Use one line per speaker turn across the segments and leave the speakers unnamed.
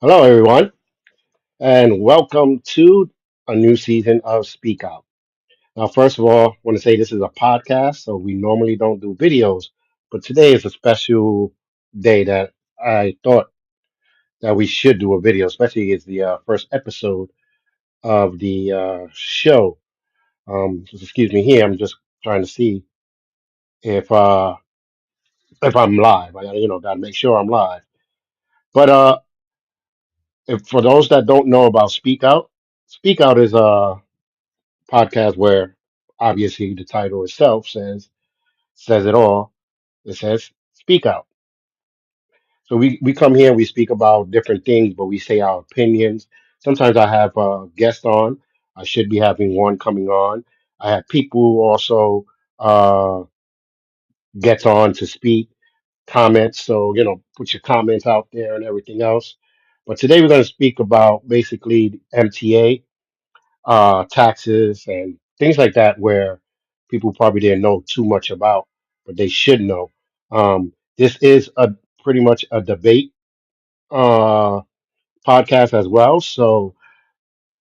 Hello, everyone, and welcome to a new season of Speak Out. Now, first of all, I want to say this is a podcast, so we normally don't do videos, but today is a special day that I thought that we should do a video, especially as the first episode of the show. Just excuse me here, I'm just trying to see if uh, if I'm live. I gotta make sure I'm live. But if for those that don't know about Speak Out is a podcast where obviously the title itself says it all. It says speak out. So we come here and we speak about different things, but we say our opinions. Sometimes I have guests on. I should be having one coming on. I have people who also uh, gets on to speak, comments. So put your comments out there and everything else. But today we're going to speak about basically MTA, taxes and things like that, where people probably didn't know too much about, but they should know. This is a pretty much a debate uh, podcast as well, so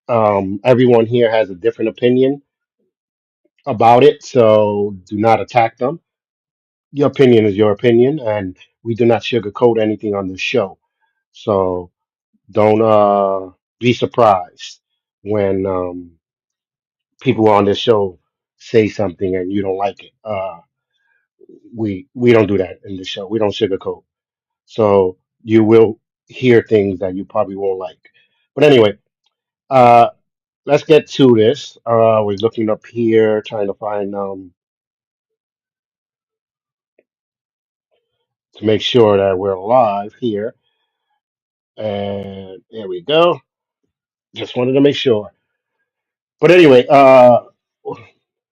everyone here has a different opinion about it. So do not attack them. Your opinion is your opinion, and we do not sugarcoat anything on this show. So don't be surprised when people on this show say something and you don't like it. We don't do that in the show. We don't sugarcoat. So you will hear things that you probably won't like. But anyway, uh, let's get to this. We're looking up here, trying to find to make sure that we're live here. And there we go. Just wanted to make sure. But anyway,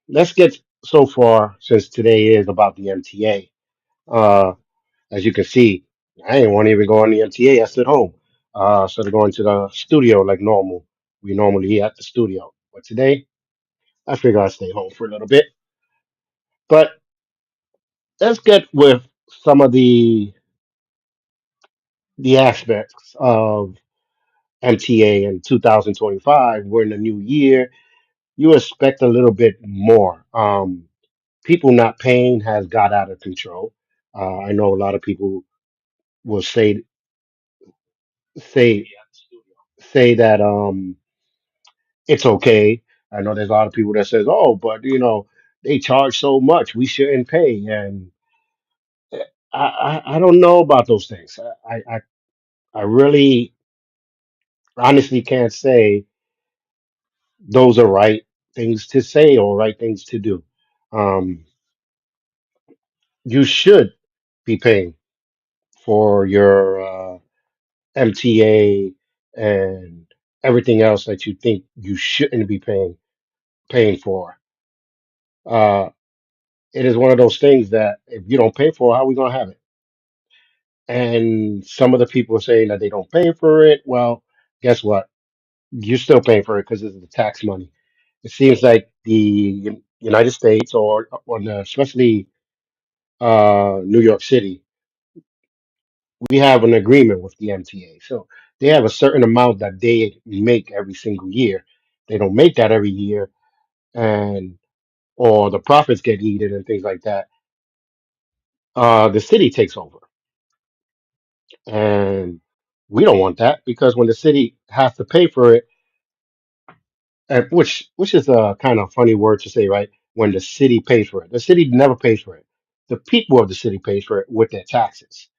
let's get so far since today is about the MTA. As you can see, I didn't want to even go on the MTA. I stood home. Instead of going to the studio like normal. We normally at the studio. But today, I figured I'd stay home for a little bit. But let's get with some of the aspects of MTA in 2025. We're in a new year. You expect a little bit more. People not paying has got out of control. I know a lot of people will say say that it's okay. I know there's a lot of people that says, "Oh, but they charge so much, we shouldn't pay." And I don't know about those things. I really honestly can't say those are right things to say or right things to do. Um, you should be paying for your MTA and everything else that you think you shouldn't be paying for. Uh, it is one of those things that if you don't pay for, how are we gonna have it? And some of the people are saying that they don't pay for it. Well, guess what? You're still paying for it because it's the tax money. It seems like the United States especially New York City, we have an agreement with the MTA. So they have a certain amount that they make every single year. They don't make that every year, and or the profits get eaten and things like that. The city takes over, and we don't want that because when the city has to pay for it, and which is a kind of funny word to say, right? When the city pays for it, the city never pays for it. The people of the city pays for it with their taxes.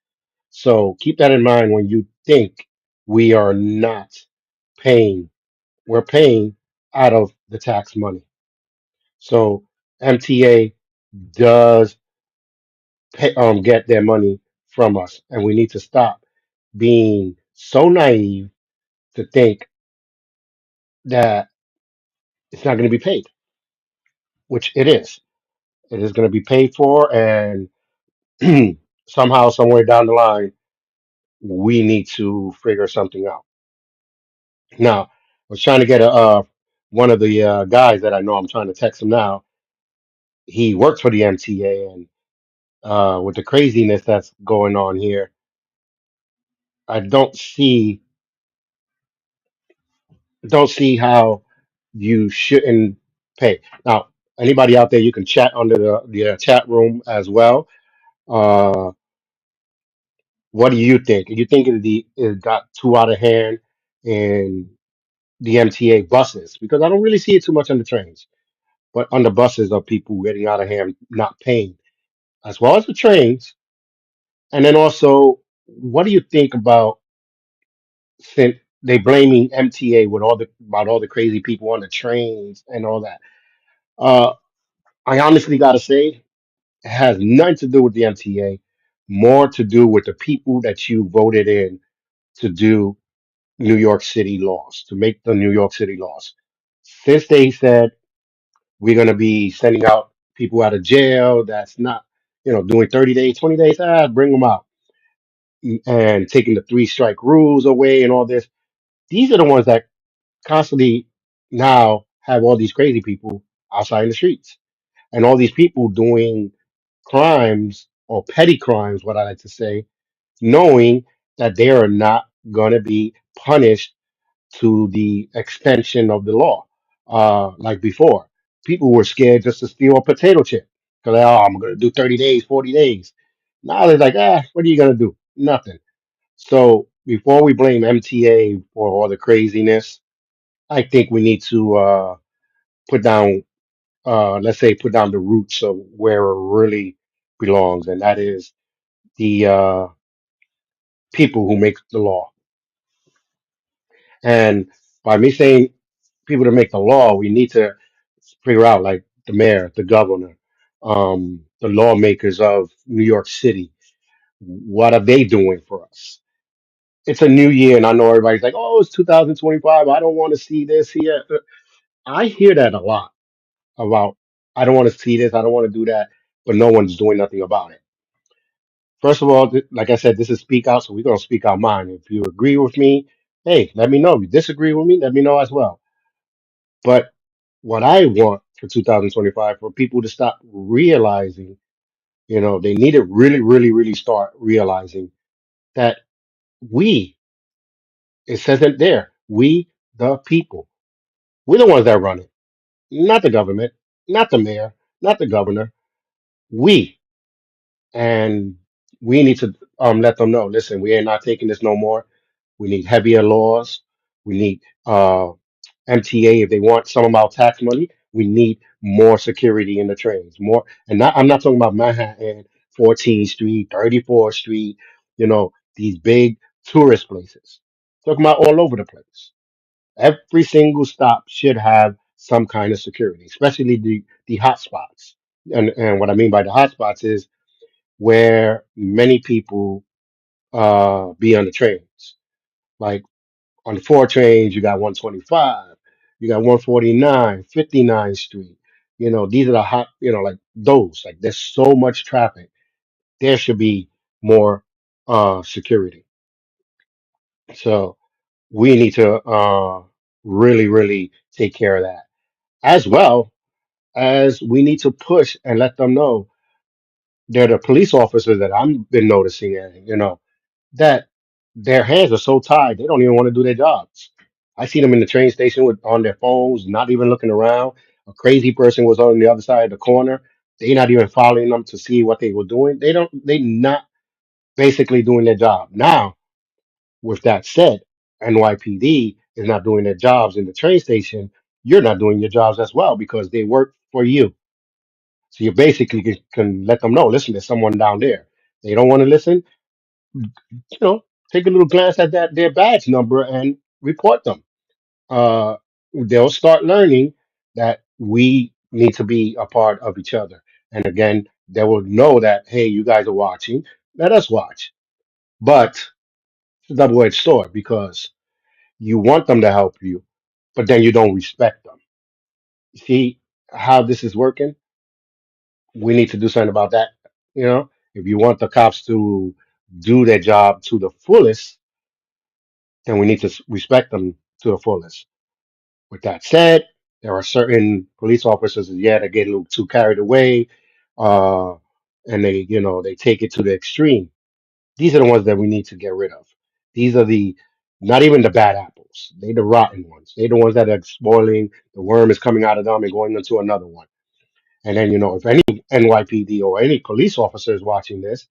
So keep that in mind when you think we are not paying. We're paying out of the tax money. So MTA does get their money from us, and we need to stop being so naive to think that it's not going to be paid, which it is. It is going to be paid for, and somehow, somewhere down the line, we need to figure something out. Now, I was trying to get a one of the guys that I know. I'm trying to text him now. He works for the MTA, and with the craziness that's going on here, I don't see. don't see how you shouldn't pay. Now, anybody out there, you can chat under the chat room as well. Uh, what do you think? You think it got too out of hand in the MTA buses? Because I don't really see it too much on the trains, but on the buses of people getting out of hand, not paying, as well as the trains. And then also, what do you think about since they blaming MTA with all the about all the crazy people on the trains and all that? Uh, I honestly got to say, it has nothing to do with the MTA, more to do with the people that you voted in to do New York City laws, to make the New York City laws. Since they said we're going to be sending out people out of jail that's not, doing 30 days, 20 days, bring them out, and taking the three strike rules away and all this. These are the ones that constantly now have all these crazy people outside in the streets and all these people doing crimes or petty crimes, what I like to say, knowing that they are not going to be punished to the extension of the law. Like before, people were scared just to steal a potato chip because, oh, I'm going to do 30 days, 40 days. Now they're like, what are you going to do? Nothing. So before we blame MTA for all the craziness, I think we need to put down, let's say, put down the roots of where it really belongs, and that is the people who make the law. And by me saying people to make the law, we need to figure out like the mayor, the governor, the lawmakers of New York City. What are they doing for us? It's a new year, and I know everybody's like, "Oh, it's 2025. I don't want to see this here." I hear that a lot about, "I don't want to see this. I don't want to do that," but no one's doing nothing about it. First of all, like I said, this is speak out, so we're gonna speak our mind. If you agree with me, hey, let me know. If you disagree with me, let me know as well. But what I want for 2025 for people to stop realizing, they need to really, really, really start realizing that we, it says it there, we, the people, we're the ones that run it, not the government, not the mayor, not the governor. We, and we need to let them know, listen, we are not taking this no more. We need heavier laws. We need MTA if they want some of our tax money. We need more security in the trains. More, and not, I'm not talking about Manhattan, 14th Street, 34th Street. These big tourist places. Talking about all over the place. Every single stop should have some kind of security, especially the hot spots. And what I mean by the hot spots is where many people be on the trains. Like on the four trains, you got 125, you got 149, 59th Street. These are the hot, like those. Like there's so much traffic. There should be more security. So we need to really, really take care of that. As well as we need to push and let them know they're the police officers that I've been noticing, and that their hands are so tied they don't even want to do their jobs. I see them in the train station with on their phones, not even looking around. A crazy person was on the other side of the corner. They not even following them to see what they were doing. They not basically doing their job. Now, with that said, NYPD is not doing their jobs in the train station. You're not doing your jobs as well because they work for you. So you basically can let them know, listen, there's someone down there. They don't want to listen, take a little glance at that their badge number and report them. They'll start learning that we need to be a part of each other. And again, they will know that, hey, you guys are watching. Let us watch. But it's a double-edged sword because you want them to help you, but then you don't respect them. See how this is working? We need to do something about that. If you want the cops to do their job to the fullest, then we need to respect them to the fullest. With that said, there are certain police officers, yeah, that get a little too carried away, uh, and they take it to the extreme. These are the ones that we need to get rid of. These are the not even the bad apples. apples. They the rotten ones. They the ones that are spoiling. The worm is coming out of them and going into another one. And then, if any NYPD or any police officer is watching this,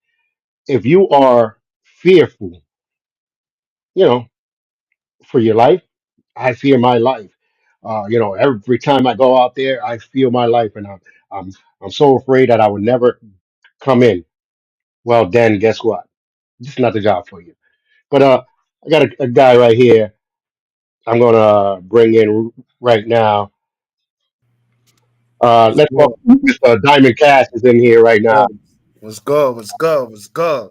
if you are fearful, you know, for your life, I fear my life. Every time I go out there, I feel my life, and I'm I'm so afraid that I would never come in. Well, then guess what? This is not the job for you. But I got a guy right here. I'm gonna bring in right now.
What's
Let's talk.
good?
Mr. Diamond Cash is in here right now.
Good. What's good? What's good? What's good?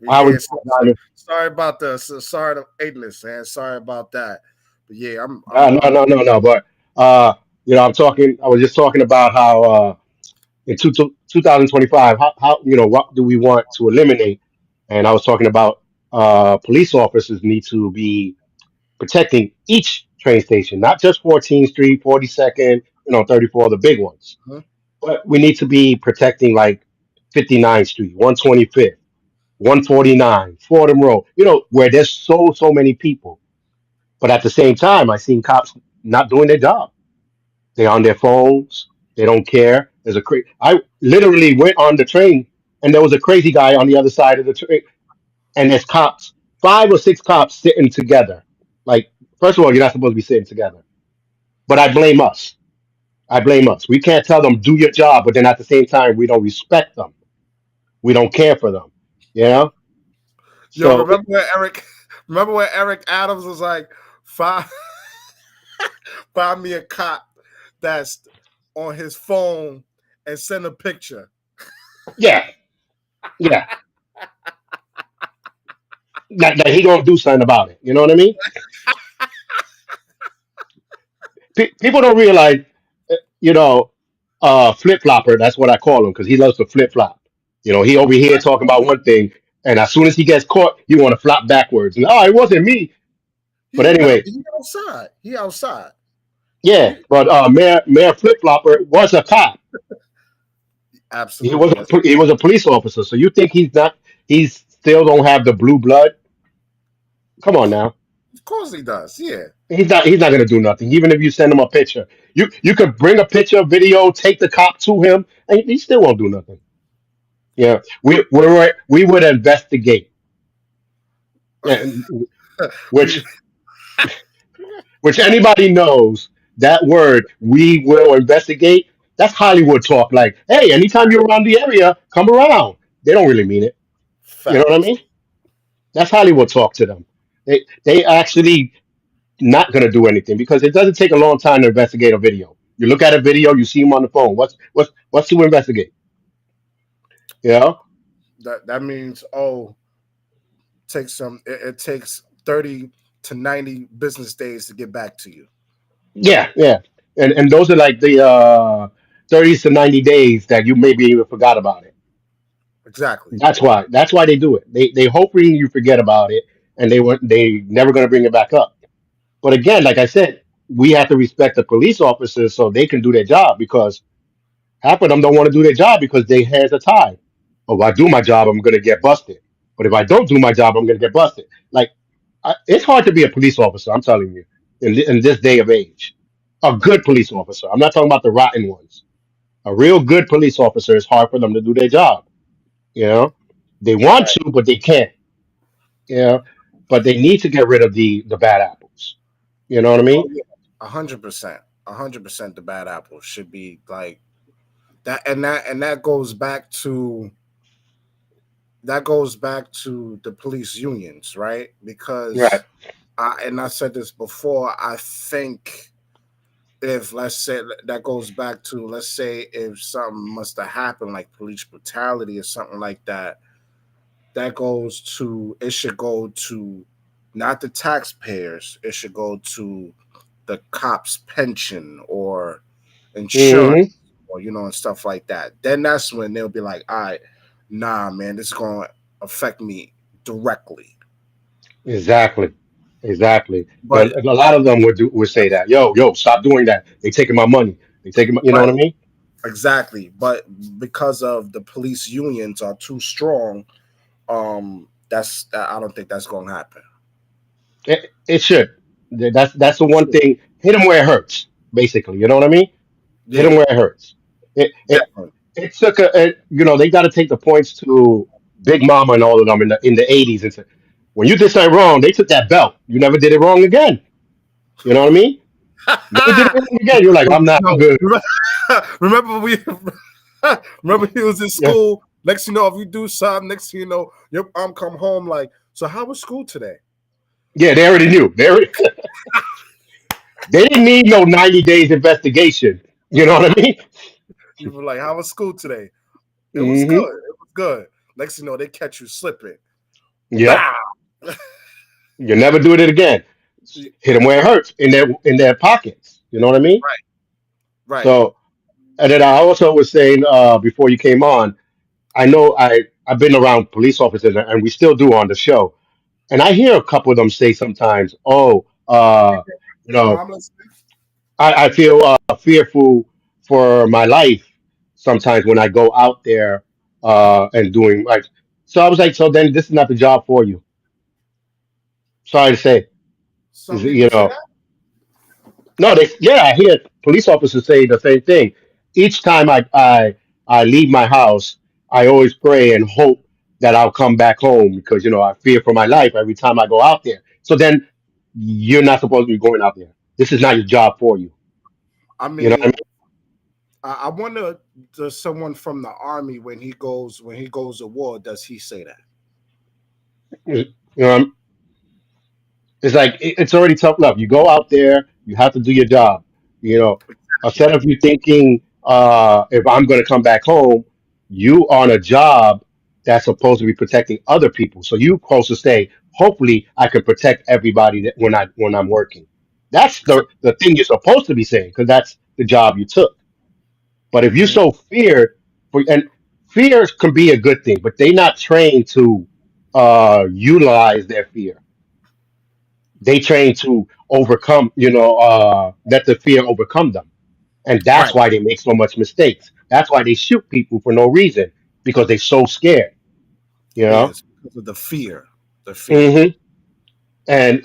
But
I was
yeah,
Diamond.
sorry about the sorry to ignorance, man. Sorry about that. But yeah,
No, no, no, no. But uh, I'm talking. I was just talking about how in 2025, how what do we want to eliminate? And I was talking about police officers need to be protecting each train station, not just 14th Street, 42nd, 34, the big ones.
Mhm.
But we need to be protecting like 59th Street, 125th, 149, Fordham Road, where there's so many people. But at the same time, I seen cops not doing their job. They're on their phones. They don't care. I literally went on the train and there was a crazy guy on the other side of the train, and there's cops, 5 or 6 cops sitting together. Like, first of all, you're not supposed to be sitting together. But I blame us. I blame us. We can't tell them do your job, but then at the same time, we don't respect them. We don't care for them. You know.
Yo,
So
remember when Eric Adams was like, find find me a cop that's on his phone and send a picture.
yeah, yeah, that he gonna do something about it. You know what I mean? People don't realize, uh, you know, flip flopper. That's what I call him because he loves to flip flop. He over here talking about one thing, and as soon as he gets caught, he want to flop backwards. And it wasn't me. But anyway,
He outside. He outside.
yeah.
He,
But Mayor Flip Flopper was a cop. He was
absolutely. Yes.
he was a police officer. So you think he's not? He still don't have the blue blood? Come on now.
Of course he does. Yeah.
He's not gonna do nothing. Even if you send him a picture, you could bring a picture, video, take the cop to him, and he still won't do nothing. Yeah, we would investigate, and
we
which anybody knows that word. We will investigate. That's Hollywood talk. Like, hey, anytime you're around the area, come around. They don't really mean it. You know what I
facts.
mean? That's Hollywood talk to them. They actually not gonna do anything because it doesn't take a long time to investigate a video. You look at a video, you see him on the phone. What's to investigate? You know?
That means it takes 30 to 90 business days to get back to you.
Yeah, yeah. And those are like the 30 to 90 days that you maybe even forgot about it.
Exactly.
That's why they do it. They hoping you forget about it, and they never gonna bring it back up. But again, like I said, we have to respect the police officers so they can do their job because half of them don't want to do their job because their hands are tied. Oh, if I do my job, I'm gonna get busted. But if I don't do my job, I'm gonna get busted. Like, it's hard to be a police officer. I'm telling you, in this day of age, a good police officer. I'm not talking about the rotten ones. A real good police officer is hard for them to do their job. You know, they want
Right.
to, but they can't. You know, but they need to get rid of the bad apples. You know what I
Oh
mean?
yeah. 100%. 100% the bad apple should be like that, and that goes back to the police unions, right?
Right.
Because I said this before, I think if, let's say, that goes back to, let's say if something must have happened like police brutality or something like that, it should go to not the taxpayers, it should go to the cops pension or insurance,
Hmm.
or and stuff like that. Then that's when they'll be like, all right, nah, man, this is going to affect me directly.
Exactly. Exactly.
But
But a lot of them would say that, yo, stop doing that. They taking my money. They taking my, you know
right,
what I mean?
exactly. But because of the police unions are too strong, I don't think that's going to happen.
It should. That's the one
True.
thing. Hit them where it hurts, basically. You know what I mean? Hit them
Yeah,
where it hurts. It it
definitely.
it took they got to take the points to Big Mama and all of them in the '80s and say, when you did something wrong, they took that belt. You never did it wrong again. You know what I mean? Never did it wrong again. You're like, I'm
No,
good.
remember we remember he was in
Yeah,
school. Next thing you know, if you do something, next thing you know, your mom come home like, so how was school today?
yeah. They already knew. They didn't need no 90 days investigation. You know what I mean?
You were like, how was school today? It was good.
Hmm.
It was good. Next thing you know, they catch you slipping.
Yep.
Wow.
You never do it again. Hit them where it hurts in their pockets. You know what I mean?
Right, right.
So, and then I also was saying before you came on, I know I've been around police officers, and we still do on the show, and I hear a couple of them say sometimes, "Oh, you
No,
know,
I'm listening.
I feel fearful for my life sometimes when I go out there and doing like." So I was like, "So then this is not the job for you." Sorry to say,
Some
you
people say
know.
that.
No, yeah, I hear police officers say the same thing. Each time I leave my house, I always pray and hope that I'll come back home because I fear for my life every time I go out there. So then you're not supposed to be going out there. This is not your job for you.
I
You know what
mean, I wonder, does someone from the army when he goes to war, does he say that?
I mean? It's like it's already tough love. You go out there, you have to do your job. You know, instead of you thinking, if I'm going to come back home, you on a job that's supposed to be protecting other people. So you supposed to say, hopefully, I can protect everybody that when I'm working. That's the thing you're supposed to be saying because that's the job you took. But if you
Mm-hmm.
so fear and fear can be a good thing, but they're not trained to utilize their fear. They train to overcome, let the fear overcome them. And that's
Right.
why they make so much mistakes. That's why they shoot people for no reason because they're so scared, you know?
Yes, because of the fear. The fear.
Hmm. And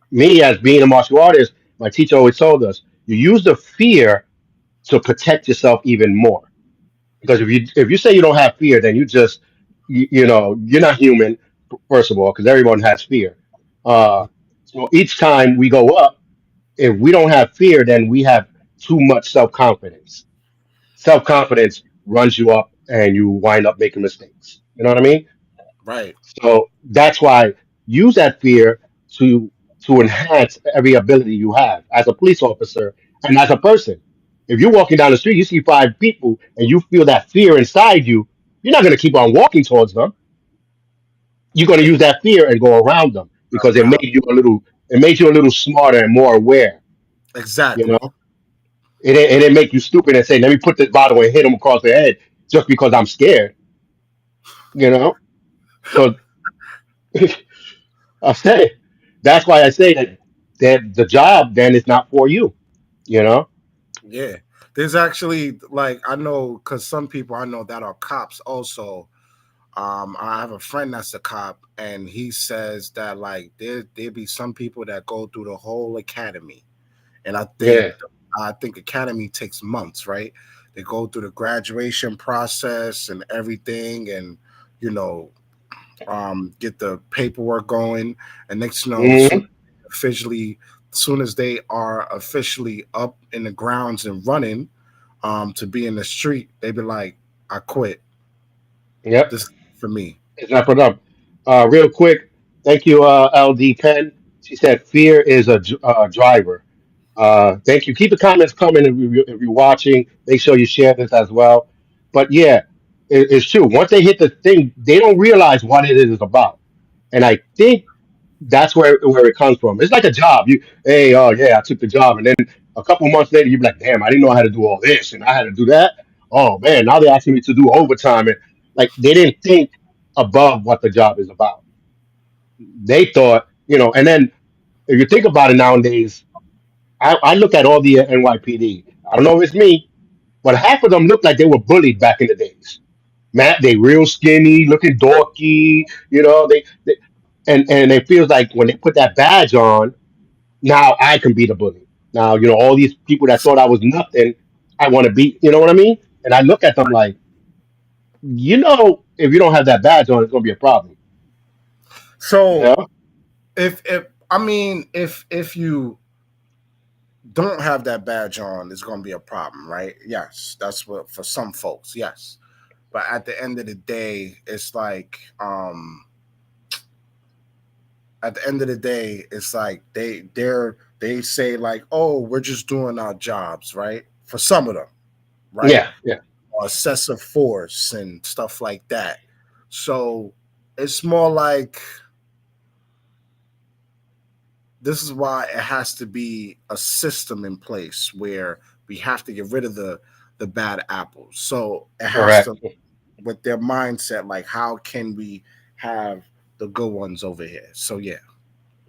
me, as being a martial artist, my teacher always told us you use the fear to protect yourself even more. Because if you say you don't have fear, then you're not human, first of all, because everyone has fear. So each time we go up, if we don't have fear, then we have too much self confidence. Self confidence runs you up, and you wind up making mistakes. You know what I mean?
Right.
So that's why use that fear to to enhance every ability you have as a police officer and as a person. If you're walking down the street, you see five people, and you feel that fear inside you, you're not going to keep on walking towards them. You're going to use that fear and go around them because
Around.
it made you a little smarter and more aware. You
Exactly.
know, it didn't make you stupid and say, "Let me put this bottle and hit him across the head just because I'm scared." You know, so I say that's why I say that the job then is not for you. You know.
Yeah. There's actually like I know because some people I know that are cops also. I have a friend that's a cop, and he says that like there be some people that go through the whole academy, and
Yeah.
I think academy takes months, right? They go through the graduation process and everything, and you know, get the paperwork going, and next you know,
Hmm.
officially, soon as they are officially up in the grounds and running, to be in the street, they be like, I quit.
Yep.
This is for me.
It's not for them. Real quick, thank you, LD Pen. She said fear is a driver. Thank you. Keep the comments coming if you're watching. Make sure you share this as well. But yeah, it's true. Once they hit the thing, they don't realize what it is about. And I think that's where it comes from. It's like a job. Hey, oh yeah, I took the job, and then a couple months later, you're like, damn, I didn't know how to do all this, and I had to do that. Oh man, now they're asking me to do overtime, and like they didn't think above what the job is about. They thought, and then if you think about it nowadays, I look at all the NYPD. I don't know if it's me, but half of them look like they were bullied back in the days. Matt, they real skinny, looking dorky. And it feels like when they put that badge on. Now I can be the bully. Now, all these people that thought I was nothing, I want to be, you know what I mean? And I look at them like, if you don't have that badge on, it's going to be a problem.
So
Yeah.
if I mean if you don't have that badge on, it's going to be a problem, right? Yes, that's what for some folks. Yes, but at the end of the day, it's like at the end of the day, it's like they say like, oh, we're just doing our jobs, right? For some of them, right?
Yeah. Yeah.
Or excessive force and stuff like that. So it's more like this is why it has to be a system in place where we have to get rid of the bad apples. So it has
Correct.
to with their mindset like how can we have the good ones over here? So yeah.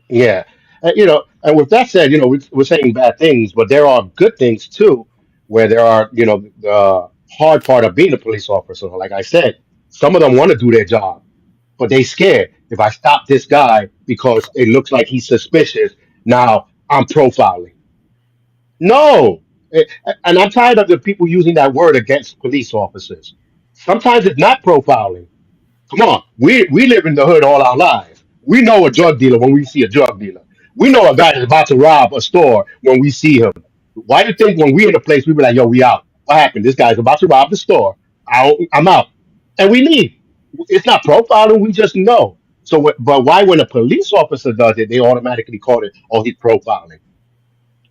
Yeah. And with that said, we're saying bad things, but there are good things too, where there are, the hard part of being a police officer. Like I said, some of them want to do their job, but they scared. If I stop this guy because it looks like he's suspicious, now I'm profiling. No. And I'm tired of the people using that word against police officers. Sometimes it's not profiling. Come on, we live in the hood all our lives. We know a drug dealer when we see a drug dealer. We know a guy that's about to rob a store when we see him. Why do you think when we in a place we be like, yo, we out? What happened? This guy's about to rob the store. I'm out, and we leave. It's not profiling. We just know. So, but why when a police officer does it, they automatically call it, oh, he's profiling.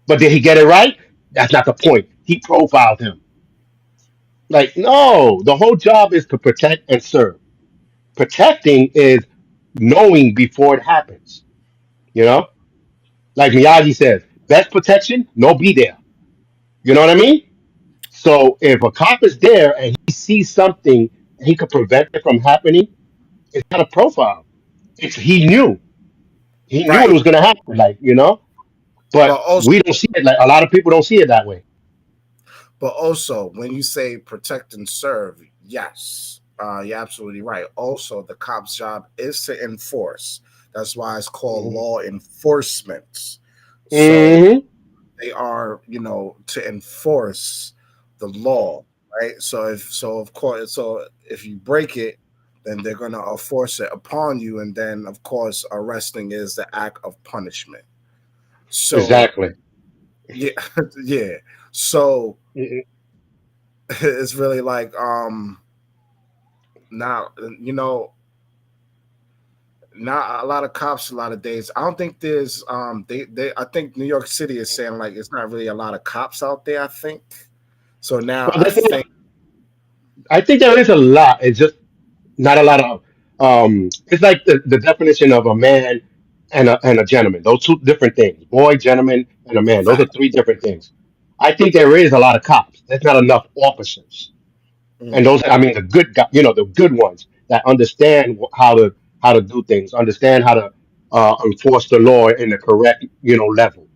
But did he get it right? That's not the point. He profiled him. Like, no, the whole job is to protect and serve. Protecting is knowing before it happens. You know, like Miyagi says, best protection, no be there. You know what I mean? So if a cop is there and he sees something and he could prevent it from happening, it's not a profile. It's he knew. He knew it
Right.
was going to happen.
But
But
also
we don't see it. Like a lot of people don't see it that way.
when you say protect and serve, yes. You're absolutely right. Also, the cop's job is to enforce. That's why it's called
Hmm.
law enforcement. So
Hmm.
they are, to enforce the law, right? So if you break it, then they're gonna enforce it upon you, and then of course arresting is the act of punishment. So
Exactly.
yeah, yeah. So
Mhm.
it's really like now not a lot of cops a lot of days. I don't think there's they I think New York City is saying like it's not really a lot of cops out there, I think. So now
Well,
I think
I think there is a lot. It's just not a lot of. It's like the definition of a man and a gentleman. Those two different things. Boy, gentleman, and a man. Those are
fact.
three different things. I think there is a lot of cops. There's not enough officers, and
Mm,
those, I mean, the good guys, the good ones that understand how to do things, understand how to enforce the law in the correct level.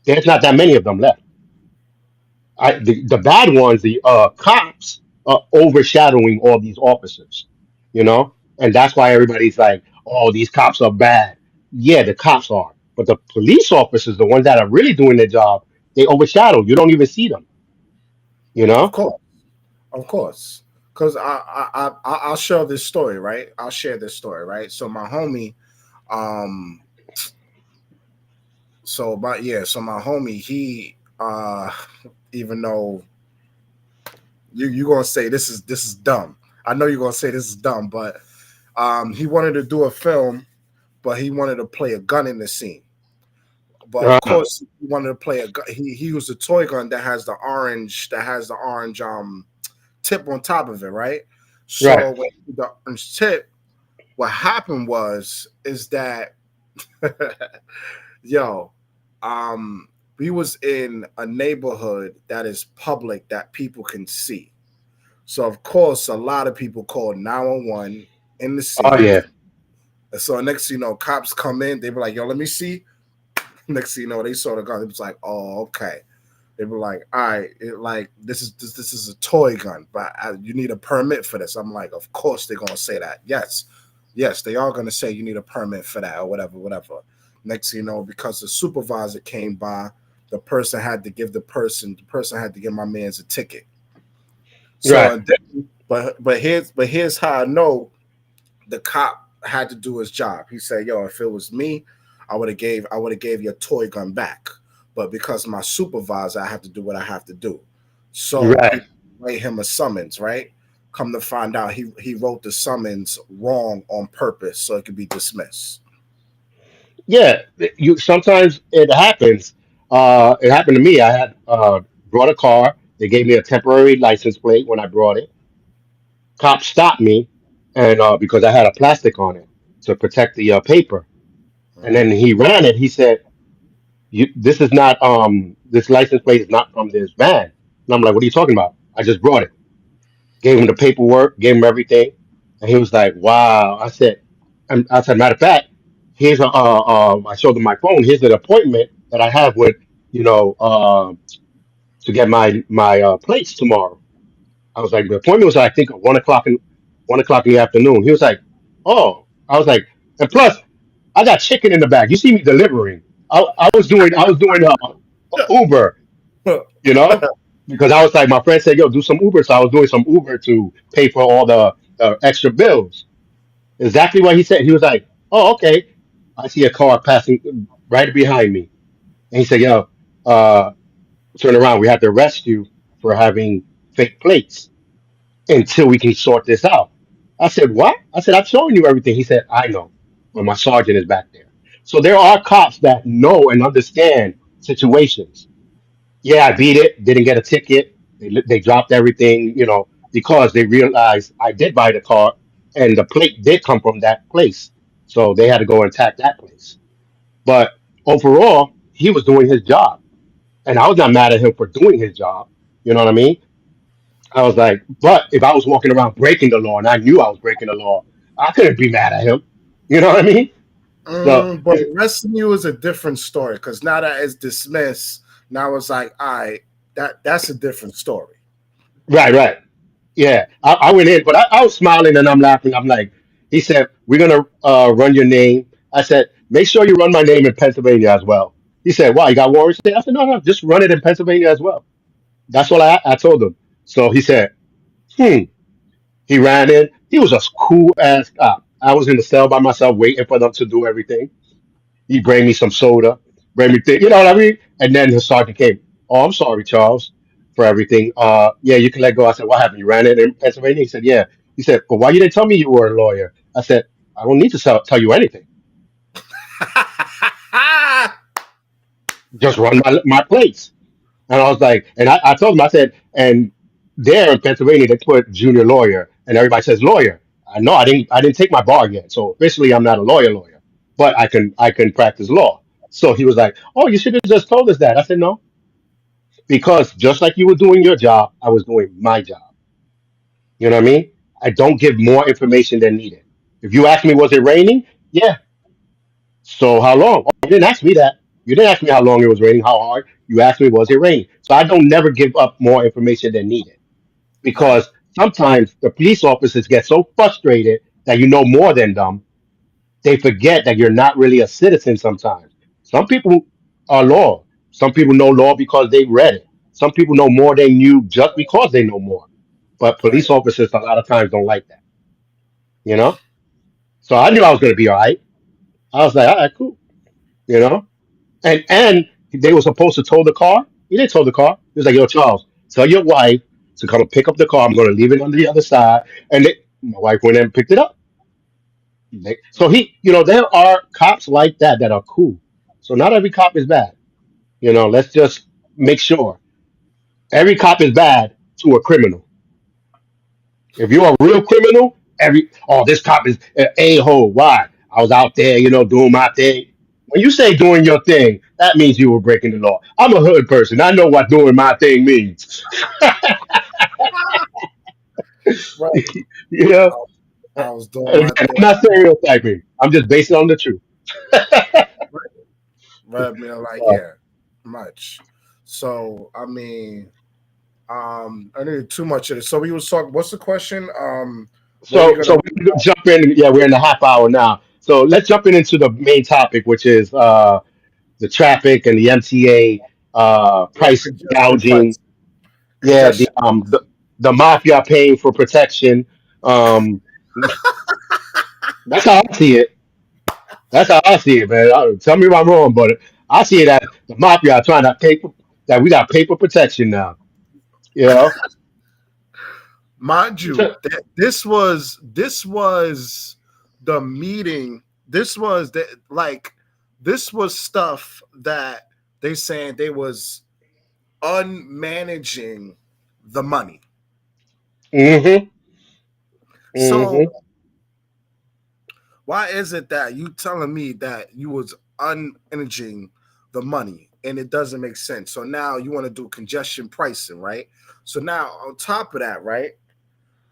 There's not that many of them left. The bad ones, the cops, are overshadowing all these officers, and that's why everybody's like, "Oh, these cops are bad." Yeah, the cops are, but the police officers, the ones that are really doing their job, they overshadow. You don't even see them, you
of
know.
course, of course. Because I'll share this story, right? I'll share this story, right? So my homie, um, so my homie, he even though you gonna say this is dumb. I know you're gonna say this is dumb, but he wanted to do a film, but he wanted to play a gun in the scene. But of
Uh,
course, he wanted to play a gun. He used a toy gun that has the orange tip on top of it, right?
right.
So when the orange tip, what happened was is that yo, um, we was in a neighborhood that is public that people can see. So of course, a lot of people called 911 in the
Oh
scene.
yeah.
And so next thing you know, cops come in. They were like, "Yo, let me see." Next thing you know, they saw the gun. It was like, "Oh, okay." They were like, "All right, like this is a toy gun, but you need a permit for this." I'm like, "Of course they're gonna say that. Yes, yes, they are gonna say you need a permit for that or whatever, whatever." Next thing you know, because the supervisor came by, the person had to give my man's a ticket. So
Right.
and then, but here's how I know the cop had to do his job. He said, "Yo, if it was me, I would have gave your toy gun back. But because my supervisor, I have to do what I have to do." So
Right.
he write him a summons, right? Come to find out, he wrote the summons wrong on purpose so it could be dismissed.
Yeah. You sometimes it happens. It happened to me. I had brought a car. They gave me a temporary license plate when I brought it. Cop stopped me, and because I had a plastic on it to protect the paper, and
Mhm.
then he ran it. He said, this is not this license plate is not from this van." And I'm like, "What are you talking about? I just brought it." Gave him the paperwork, gave him everything, and he was like, "Wow." I said, "Matter of fact, here's a I showed him my phone. Here's an appointment that I have with you know to get my plates tomorrow." I was like, "The appointment was I think at 1 o'clock in the afternoon." He was like, "Oh." I was like, "And plus, I got chicken in the bag. You see me delivering. I was doing Uber, you know, because I was like, my friend said, yo, do some Uber. So I was doing some Uber to pay for all the extra bills. Exactly what he said. He was like, oh, okay. I see a car passing right behind me. And he said, yo, uh, turn around. We have to arrest you for having fake plates until we can sort this out. I said, what? I said, I've shown you everything. He said, I know, but my sergeant is back there. So there are cops that know and understand situations. Yeah, I beat it, didn't get a ticket. They dropped everything, because they realized I did buy the car and the plate did come from that place. So they had to go and attack that place. But overall, he was doing his job. And I was not mad at him for doing his job. You know what I mean? I was like, but if I was walking around breaking the law and I knew I was breaking the law, I couldn't be mad at him. You know what I mean? So,
But arresting you is a different story because now that it's dismissed, now it's like, all right, that's a different story.
right, right. Yeah, I went in, but I was smiling and I'm laughing. I'm like, he said, we're gonna run your name. I said, make sure you run my name in Pennsylvania as well. He said, why? You got warrants there? I said, no, no, just run it in Pennsylvania as well. That's what I told him. So he said, hmm. He ran in. He was a cool ass cop. I was in the cell by myself waiting for them to do everything. He bring me some soda, bring me thing, you know what I mean? And then the sergeant came. Oh, I'm sorry, Charles, for everything. Yeah, you can let go. I said, what happened? You ran it in Pennsylvania? He said, yeah. He said, but why you didn't tell me you were a lawyer? I said, I don't need to tell you anything. Just run my place. And I was like, and I told him, I said, and there in Pennsylvania they put junior lawyer, and everybody says lawyer. I know I didn't take my bar yet, so officially I'm not a lawyer, but I can practice law. So he was like, oh, you should have just told us that. I said no, because just like you were doing your job, I was doing my job. You know what I mean? I don't give more information than needed. If you ask me, was it raining? Yeah. So how long? Oh, you didn't ask me that. You didn't ask me how long it was raining, how hard. You asked me, was it raining? So I don't never give up more information than needed,
Right,
because sometimes the police officers get so frustrated that you know more than them, they forget that you're not really a citizen sometimes. Some people are law. Some people know law because they read it. Some people know more than you just because they know more. But police
right,
officers a lot of times don't like that, you know? So I knew I was going to be all right. I was like, all right, cool, you know? And they were supposed to tow the car. He didn't tow the car. He was like, yo, Charles, tell your wife to come and pick up the car. I'm going to leave it on the other side. And my wife went and picked it up. So there are cops like that that are cool. So not every cop is bad. Let's just make sure every cop is bad to a criminal. If you're a real criminal, this cop is a hole. Why? I was out there, doing my thing. When you say doing your thing, that means you were breaking the law. I'm a hood person. I know what doing my thing means.
right.
you know,
I was doing
Again,
my
I'm
thing.
not stereotyping. I'm just basing it on the truth.
Right, man, like yeah, much. So I mean, I needed too much of this. So we was talking. What's the question? What we
So
gonna?
we're gonna jump in. Yeah, we're in the half hour now. So let's jump into the main topic, which is the traffic and the MTA
Yeah,
price
congestion
gouging.
price.
Yeah,
Congestion.
the mafia paying for protection. Um, that's how I see it. That's how I see it, man. Tell me if I'm wrong, but I see it as the mafia are trying to pay for that. We got paper protection now. You know.
Mind you, that this was the meeting. This was the like this was stuff that they saying they was unmanaging the money.
Mm-hmm.
So
Mm-hmm.
why is it that you telling me that you was unmanaging the money and it doesn't make sense? So now you want to do congestion pricing, right? So now on top of that, right?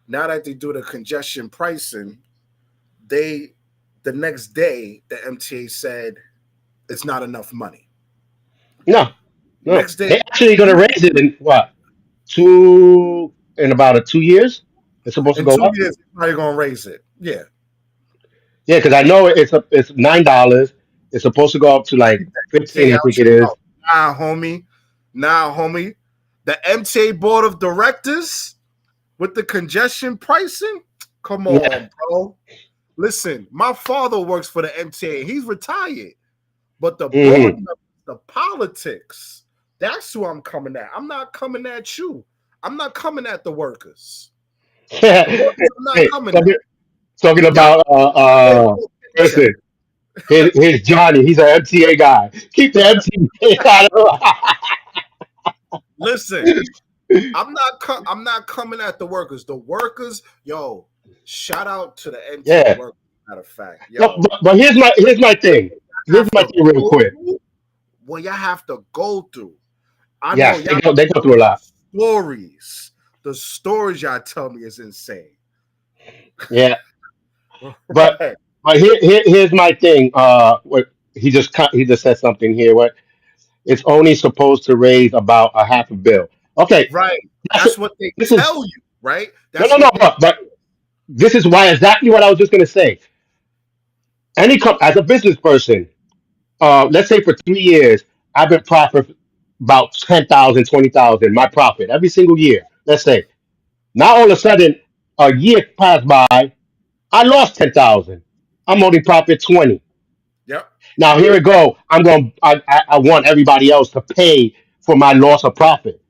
Now that they do the congestion pricing, they the next day the MTA said it's not enough money.
No, no.
Next day,
They actually gonna raise it in what two in about 2 years. It's supposed to
in
go
two
up.
years, they're probably gonna raise it. Yeah,
Yeah, because I know it's $9. It's supposed to go up to like
keep that
15.
MTA
I
out
think it
your
is.
mouth. Homie. Homie. The MTA board of directors with the congestion pricing. Come
Yeah.
on, bro. Listen, my father works for the MTA. He's retired, but the board
Hmm.
members, the politics. That's who I'm coming at. I'm not coming at you. I'm not coming at the workers. The workers, I'm not
Hey,
coming at.
talking
Y'all
about
pay for a paycheck.
person. Here's Johnny. He's an MTA guy. Keep the MTA out of.
Listen, I'm not coming at the workers. The workers, yo, shout out to the MTA
Yeah.
workers. Matter of fact,
No,
yo,
but here's my thing. Here's
have
my
to
thing, real
go
quick.
through what y'all have to go through. I know
Yes,
y'all
they go
tell
through a
me
lot.
stories. The stories y'all tell me is insane.
Yeah. But
Right,
here's my thing. What he just said something here. What it's only supposed to raise about a half a bill. Okay,
right.
that's
That's what they
this is
tell you, right?
no
That's
no no.
what they.
But this is why exactly what I was just gonna say. As a business person, let's say for 3 years, I've been profit about 10,000, 20,000. My profit every single year. Let's say now all of a sudden a year passed by, I lost 10,000. I'm only profit 20.
Yep.
Now here we go. I want everybody else to pay for my loss of profit.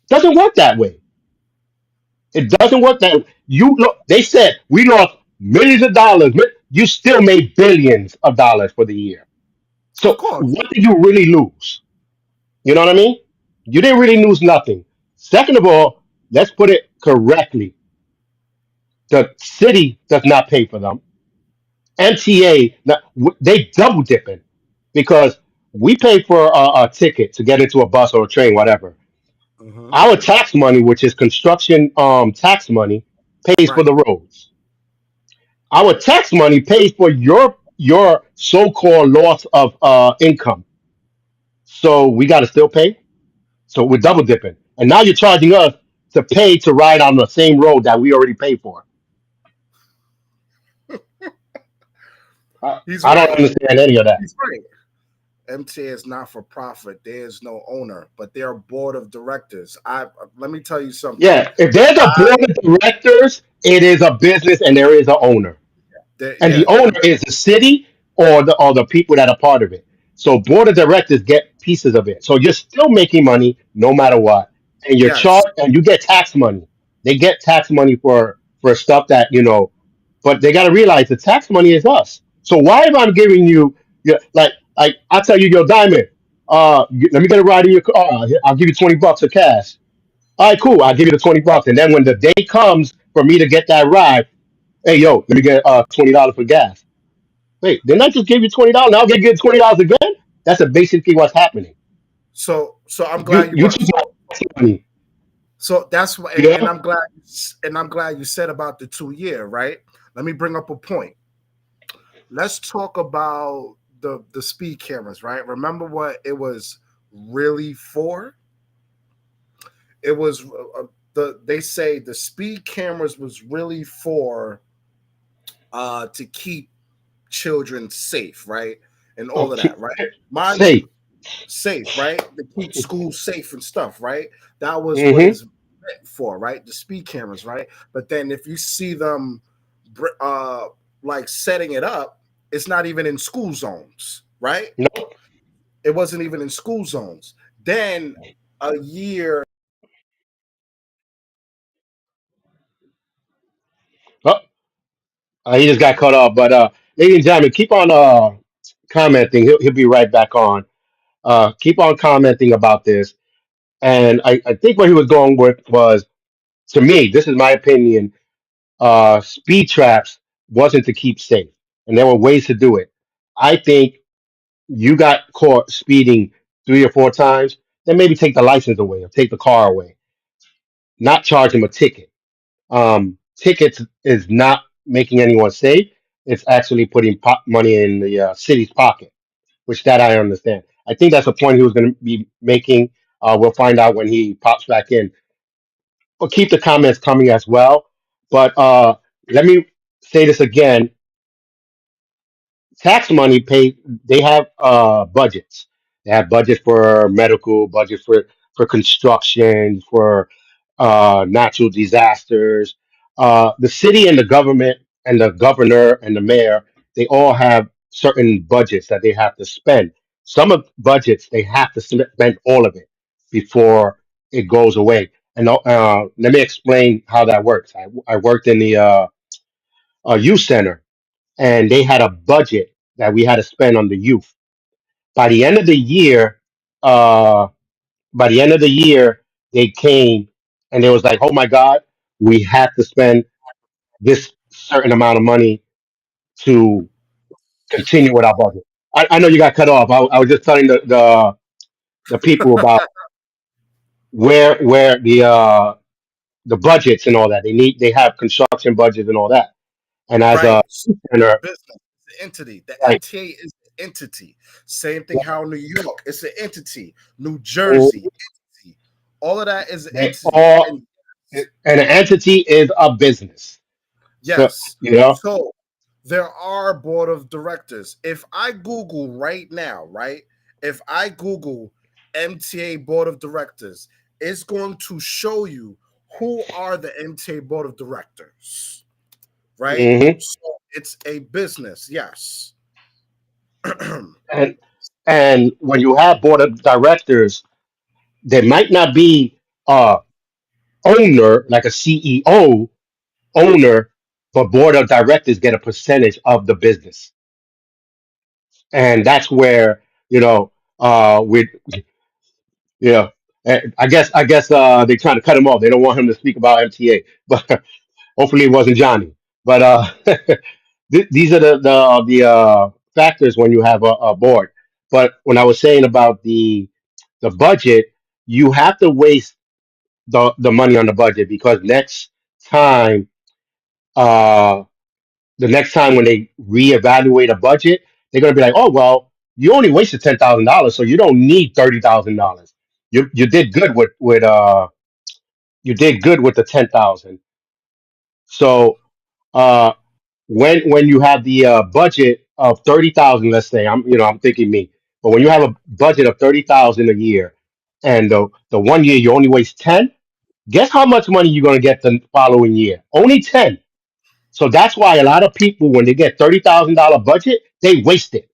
Doesn't work that way. It doesn't work that way. You look. They said we lost millions of dollars. You still made billions of dollars for the year.
Of
So
course.
what did you really lose? You know what I mean? You didn't really lose nothing. Second of all, let's put it correctly. The city does not pay for them. MTA, they double dipping because we pay for a ticket to get into a bus or a train, whatever.
Hmm.
Our tax money, which is construction tax money, pays for
Right.
the roads. Our tax money pays for your so-called loss of income. So we got to still pay. So we're double dipping, and now you're charging us to pay to ride on the same road that we already paid for.
He's
I don't
right.
understand any of that.
He's right. MTA is not for profit. There is no owner, but they're a board of directors. I Let me tell you something.
Yeah, if there's a board of directors, it is a business and there is an owner. And the
Yeah,
owner is the city or the people that are part of it. So board of directors get pieces of it. So you're still making money no matter what, and you're
yes.
charged and you get tax money. They get tax money for stuff that but they got to realize the tax money is us. So why am I giving you like I tell you, yo, Diamond, let me get a ride in your car. I'll give you $20 of cash. All right, cool. I'll give you the $20, and then when the day comes for me to get that ride, hey, yo, let me get $20 for gas. Wait, didn't I just give you $20? Now I'll give you $20 again? That's basically what's happening.
So I'm
You
glad you
you
brought.
took my money,
So that's what,
you
and
know?
I'm glad you said about the 2 year, right? Let me bring up a point. Let's talk about the speed cameras, right? Remember what it was really for? It was they say the speed cameras was really for to keep children safe, right? And all of
Okay.
that, right? Mind
Safe.
you, safe, right? To keep schools safe and stuff, right? That was what
Mm-hmm.
is meant for, right? The speed cameras, right? But then if you see them, like setting it up, it's not even in school zones, right?
Nope.
It wasn't even in school zones. Then a year.
Oh, he just got cut off. But ladies and gentlemen, keep on commenting. He'll be right back on. Keep on commenting about this. And I think what he was going with was, to me, this is my opinion. Speed traps wasn't to keep safe, and there were ways to do it. I think you got caught speeding 3 or 4 times, then maybe take the license away or take the car away, not charge him a ticket. Tickets is not making anyone safe. It's actually putting money in the city's pocket, which that I understand. I think that's the point he was going to be making. We'll find out when he pops back in. But keep the comments coming as well. But let me say this again: tax money pay. They have budgets. They have budget for medical, budget for construction, for natural disasters. The city and the government and the governor and the mayor, they all have certain budgets that they have to spend. Some of budgets they have to spend all of it before it goes away. And let me explain how that works. I worked in the youth center, and they had a budget that we had to spend on the youth. By the end of the year, uh, by the end of the year, they came and they was like, "Oh my God, we have to spend this certain amount of money to continue with our budget." I know you got cut off. I was just telling the people about where the budgets and all that. They have construction budgets and all that. And as a
Right.
center,
Business, the entity. The
like,
MTA is the entity. Same thing how New York, it's an entity. New Jersey, entity. All of that is an
they
entity.
all,
And
and an entity is a business. So
yes.
you know.
So there are board of directors. If I Google right now, right? If I Google MTA board of directors, it's going to show you who are the MTA board of directors, right?
Hmm.
So it's a business, yes.
and and when you have board of directors, there might not be a owner like a CEO owner, but board of directors get a percentage of the business, and that's where with yeah. I guess they're trying to cut him off. They don't want him to speak about MTA, but hopefully it wasn't Johnny. But these are the factors when you have a board. But when I was saying about the budget, you have to waste the money on the budget because time, uh, the next time when they reevaluate a budget, they're gonna be like, oh well, you only wasted $10,000, so you don't need $30,000. You did good with the 10,000. So uh, when you have the budget of 30,000, let's say I'm thinking me, but when you have a budget of 30,000 a year, and the one year you only waste 10, guess how much money you're gonna get the following year? Only 10. So that's why a lot of people, when they get $30,000 budget, they waste it.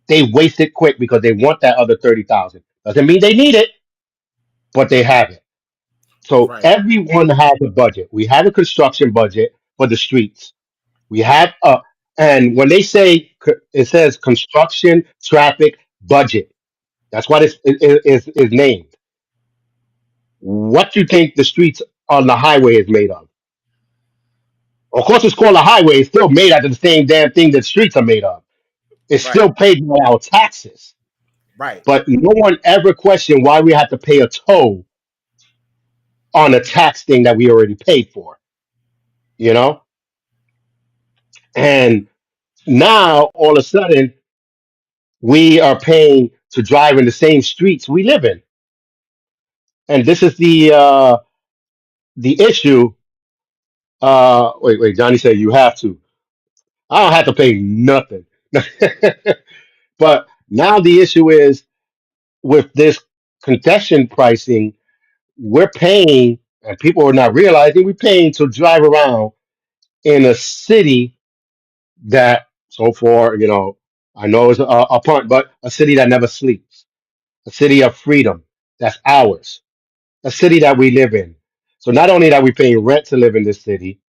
They waste it quick because they want that other 30,000. Doesn't mean they need it, but they have it. So
Right,
everyone has a budget. We have a construction budget for the streets. We have and when they say it says construction traffic budget, that's what is named. What do you think the streets on the highway is made of? Of course, it's called a highway. It's still made out of the same damn thing that streets are made of. It's
right,
still paid by our taxes.
right,
But no one ever questioned why we had to pay a toll on a tax thing that we already paid for. You know, and now all of a sudden we are paying to drive in the same streets we live in, and this is the issue. Wait, Johnny said you have to. I don't have to pay nothing. But now the issue is with this concession pricing, we're paying, and people are not realizing we're paying to drive around in a city that so far, I know it's a punt, but a city that never sleeps, a city of freedom that's ours, a city that we live in. So not only that we paying rent to live in this city,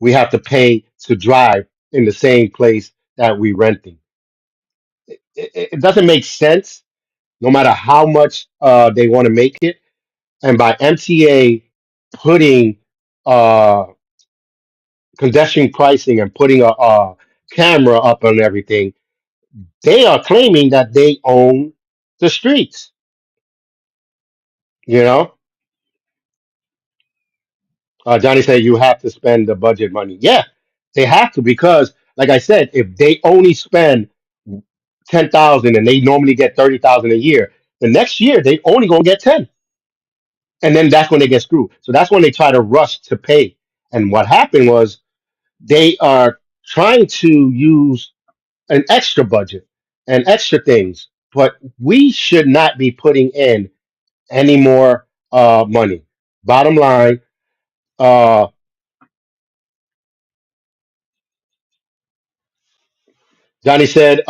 we have to pay to drive in the same place that we renting. It doesn't make sense, no matter how much they want to make it. And by MTA putting uh, congestion pricing and putting a camera up on everything, they are claiming that they own the streets. You know, Johnny said you have to spend the budget money. Yeah, they have to because, like I said, if they only spend 10,000 and they normally get 30,000 a year, the next year they only gonna get 10, and then that's when they get screwed. So that's when they try to rush to pay. And what happened was they are trying to use an extra budget and extra things, but we should not be putting in any more money. Bottom line, uh, Johnny said,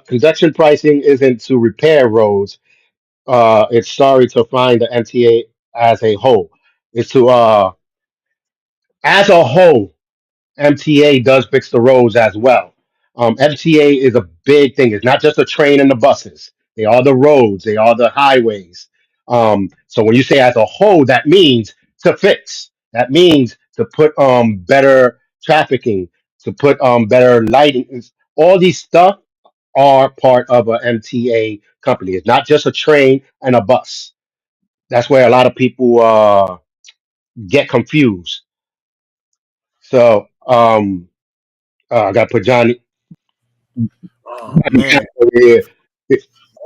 conduction pricing isn't to repair roads. It's sorry to find the MTA as a whole. It's to, as a whole, MTA does fix the roads as well. MTA is a big thing. It's not just the train and the buses. They are the roads. They are the highways. So when you say as a whole, that means to fix. That means to put better trafficking, to put better lighting. All these stuff are part of a MTA company. It's not just a train and a bus. That's where a lot of people get confused. So I got to put
Oh
Johnny
man.
over here. You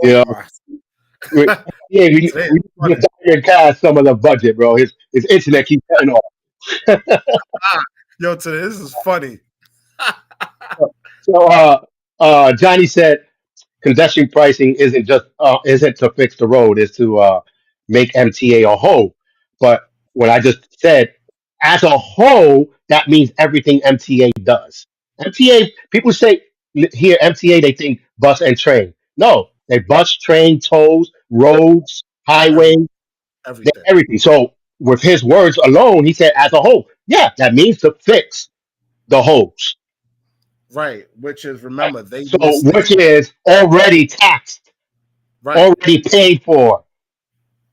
Oh
know,
my.
we, yeah,
Today
we
is
just
funny.
Diamond cast some of the budget, bro. His internet keeps cutting off.
Ah, yo, today this is funny.
So Johnny said congestion pricing isn't to fix the road, is to make MTA a whole. But what I just said, as a whole, that means everything MTA does. MTA people say here MTA they think bus and train. No, they bus, train, tolls, roads,
Every
highway,
everything.
everything. So with his words alone, he said as a whole. Yeah, that means to fix the holes.
Right. Which is
Right?
remember they
So
missed
which is already taxed,
right.
already paid for.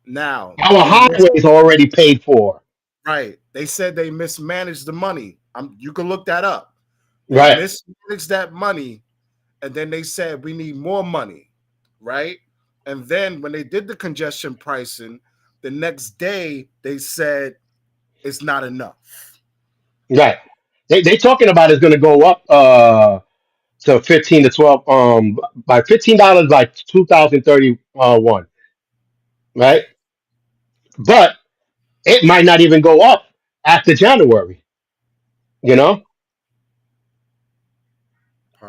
Now
Our
they missed
highways already paid for.
right. They said they mismanaged the money. You can look that up. They
Right,
mismanaged that money, and then they said we need more money, right? And then when they did the congestion pricing, the next day they said it's not enough.
right. They talking about it's going to go up to 15 to 12 by $15 by 2031, right? But it might not even go up after January. You know,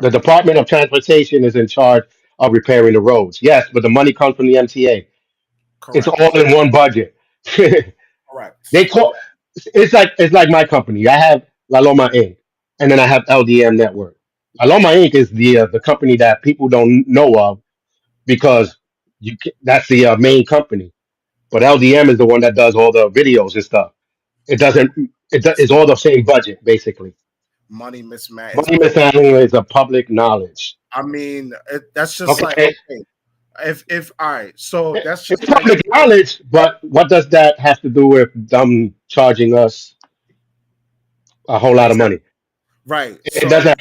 the
Pardon me.
Department of Transportation is in charge of repairing the roads. Yes, but the money comes from the MTA. It's all
Correct.
in one budget. They
Correct.
call it's like my company. I have La Loma Inc. and then I have LDM Network. La Loma Inc. is the company that people don't know of because that's the main company. But LDM is the one that does all the videos and stuff. It doesn't. It's all the same budget basically.
Money mismatch is
Money
public.
mishandling is a public knowledge.
I mean, that's just like
Okay,
okay. If all right, so that's
it's
just like
public knowledge, but what does that have to do with them charging us a whole lot of
exactly
money?
right.
It
So
doesn't.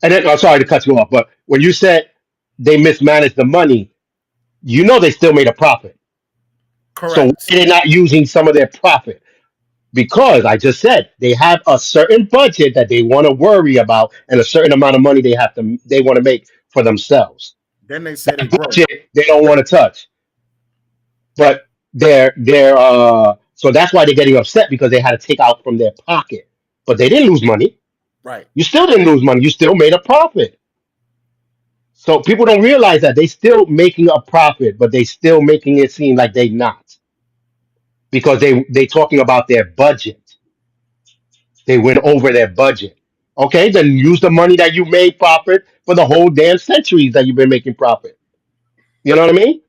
And then, I'm sorry to cut you off, but when you said they mismanaged the money, they still made a profit. So why
correct.
are they not using some of their profit? Because I just said they have a certain budget that they want to worry about and a certain amount of money they want to make for themselves.
Then they say they
That
broke.
budget they don't want to touch. But so that's why they're getting upset because they had to take out from their pocket. But they didn't lose money.
Right.
You still didn't lose money. You still made a profit. So people don't realize that they still making a profit, but they still making it seem like they not because they talking about their budget. They went over their budget. Okay, then use the money that you made profit for the whole damn centuries that you've been making profit. You know what I mean?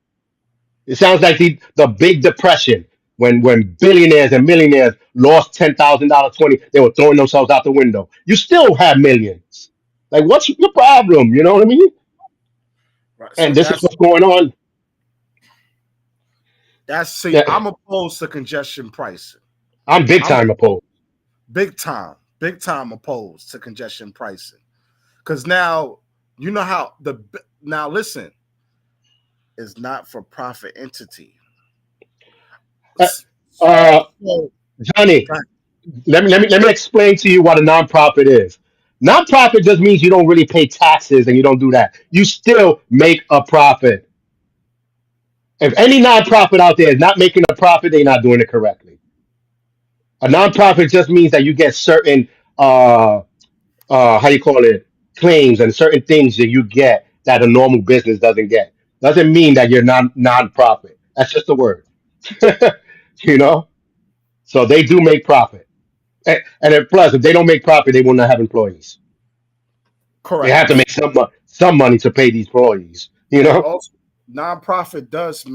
It sounds like the Big Depression when billionaires and millionaires lost $10,000, 20, they were throwing themselves out the window. You still have millions. Like, what's your problem? You know what I mean?
Right.
And
So
this is what's going on.
that's see,
Yeah,
I'm opposed to congestion pricing.
I'm big
I'm
time opposed.
big time opposed to congestion pricing. Because now you know how the now listen is not for profit entity.
Uh, uh,
So,
Johnny, let me explain to you what a nonprofit is. Nonprofit just means you don't really pay taxes and you don't do that. You still make a profit. If any nonprofit out there is not making a profit, they're not doing it correctly. A nonprofit just means that you get certain uh how you call it claims and certain things that you get that a normal business doesn't get. Doesn't mean that you're not nonprofit. That's just a word. you know. So they do make profit, and then plus if they don't make profit, they will not have employees. They have to
correct.
make some money to pay these employees. You
But
know.
also nonprofit does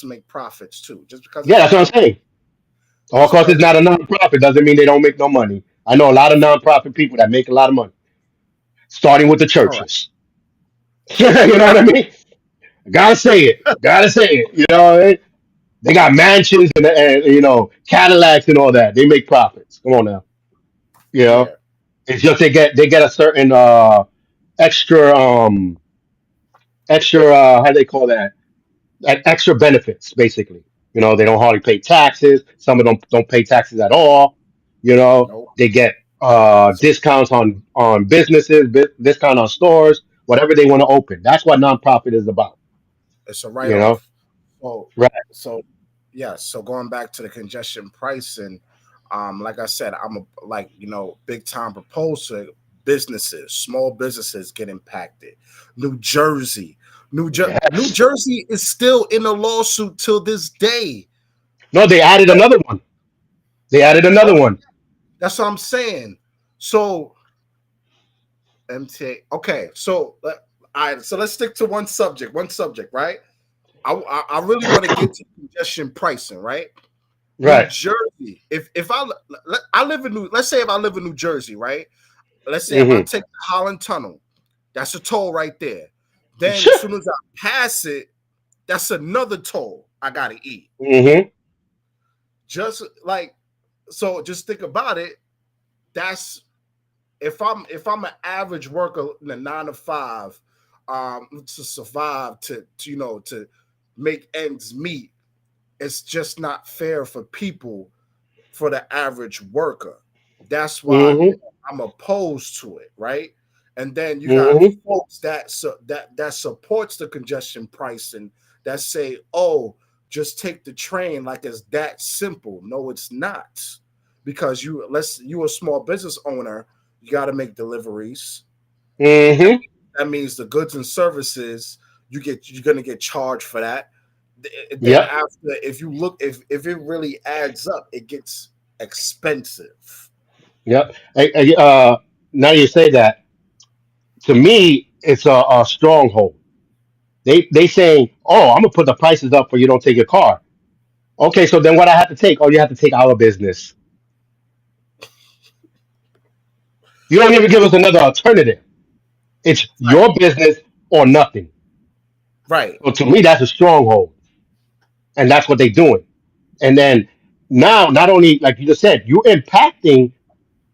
make profits too. Just because
Yeah,
it's a
that's what I'm
non
saying. All
just
because
because
it's not a nonprofit doesn't mean they don't make no money. I know a lot of nonprofit people that make a lot of money, starting with the
correct.
churches. you know what I mean? Gotta say it. Gotta say it. You know, they got mansions and Cadillacs and all that. They make profits. Come on now. You know,
Yeah.
it's just they get a certain extra extra how do they call that? Extra benefits basically. They don't hardly pay taxes. Some of them don't pay taxes at all.
No.
They get discounts on businesses, discount on stores, whatever they want to open. That's what nonprofit is about.
It's a write
You know,
off. So
right?
so yeah, so going back to the congestion pricing, like I said, I'm a big time proposal. Businesses, small businesses get impacted. New Jersey, New
Yes.
Jersey is still in a lawsuit till this day.
No, they added
That-
another one. They added another
oh,
one.
that's what I'm saying. So MTA. Okay, so all right. So let's stick to one subject. One subject, right? I really want to get to congestion pricing, right? New
Right.
Jersey. If I live in let's say if I live in New Jersey, right? Let's say if I
Mm-hmm.
take the Holland Tunnel, that's a toll right there. Then as soon as I pass it, that's another toll I gotta eat.
mm-hmm.
Just like so, just think about it. That's if I'm an average worker in a 9 to 5, to survive to make ends meet. It's just not fair for people, for the average worker. That's why
Mm-hmm.
I'm opposed to it, right? And then you got
Mm-hmm.
folks that supports the congestion pricing that say, "Oh, just take the train like it's that simple." No, it's not, because you a small business owner, you got to make deliveries.
Mm-hmm.
That means the goods and services you're gonna get charged for that. Then
Yep.
after, if you look, if it really adds up, it gets expensive.
Yep. Now you say that, to me, it's a stronghold. They saying, "Oh, I'm gonna put the prices up for you. Don't take your car." Okay, so then what I have to take? Oh, you have to take our business. You don't even give us another alternative. It's
Right,
your business or nothing.
right,
So to me, that's a stronghold, and that's what they're doing. And then now, not only like you just said, you're impacting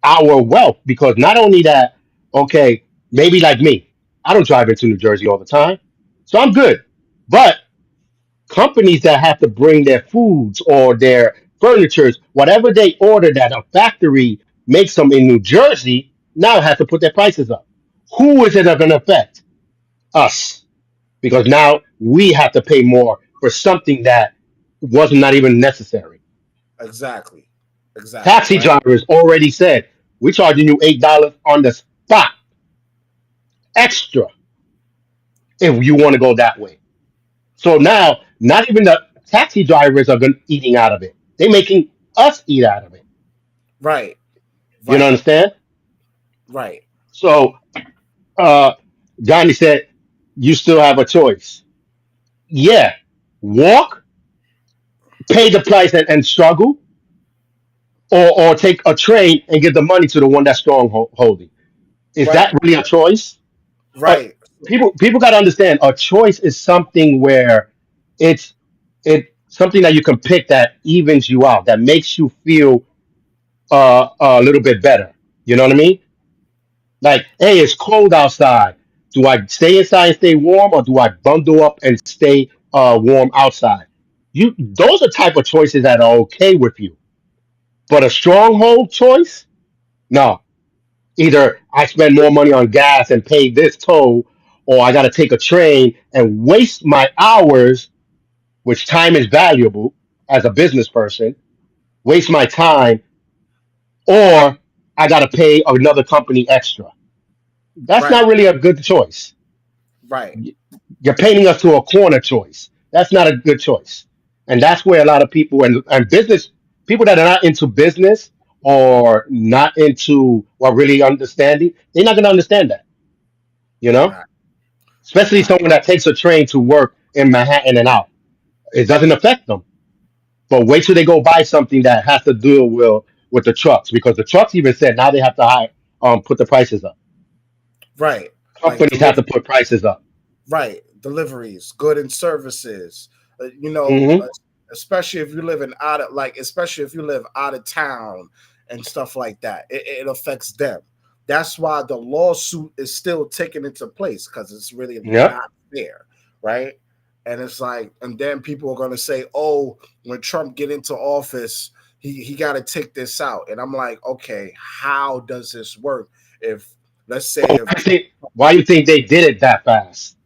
our wealth because not only that, okay, maybe like me, I don't drive into New Jersey all the time, so I'm good. But companies that have to bring their foods or their furnitures, whatever they order that a factory makes them in New Jersey, now have to put their prices up. Who is it going to affect? Us, because now we have to pay more for something that was not even necessary.
exactly, exactly,
Taxi
right,
drivers already said, We're charging you $8 on the spot extra if you want to go that way. So now, not even the taxi drivers are eating out of it. They're making us eat out of it.
Right.
You know
Right.
understand?
Right.
So uh, Johnny said, you still have a choice. Yeah, walk, pay the price and struggle, or take a train and give the money to the one that's strong holding. Is that
Right.
really a choice? Uh,
Right.
people got to understand a choice is something where it's something that you can pick that evens you out, that makes you feel a little bit better. You know what I mean? Like, hey, it's cold outside. Do I stay inside and stay warm, or do I bundle up and stay warm outside? Those are type of choices that are okay with you. But a stronghold choice, no. Either I spend more money on gas and pay this toll, or I got to take a train and waste my hours, which time is valuable as a business person, waste my time, or I got to pay another company extra. That's
Right.
not really a good choice.
Right.
You're painting us to a corner choice. That's not a good choice. And that's where a lot of people and business people that are not into business or not into or really understanding, they're not going to understand that, you know?
Right.
Especially
Right.
someone that takes a train to work in Manhattan and out. It doesn't affect them. But wait till they go buy something that has to deal with the trucks, because the trucks even said now they have to put the prices up.
Right. Like
Companies have to put prices up.
right, deliveries, good and services.
Hmm.
Especially if you live in out of like, especially if you live out of town and stuff like that, it affects them. That's why the lawsuit is still taking into place because it's really
Yep.
not fair, right? And it's like, and then people are gonna say, "Oh, when Trump get into office, he got to take this out." And I'm like, okay, how does this work? If let's say if
Why you think they did it that fast?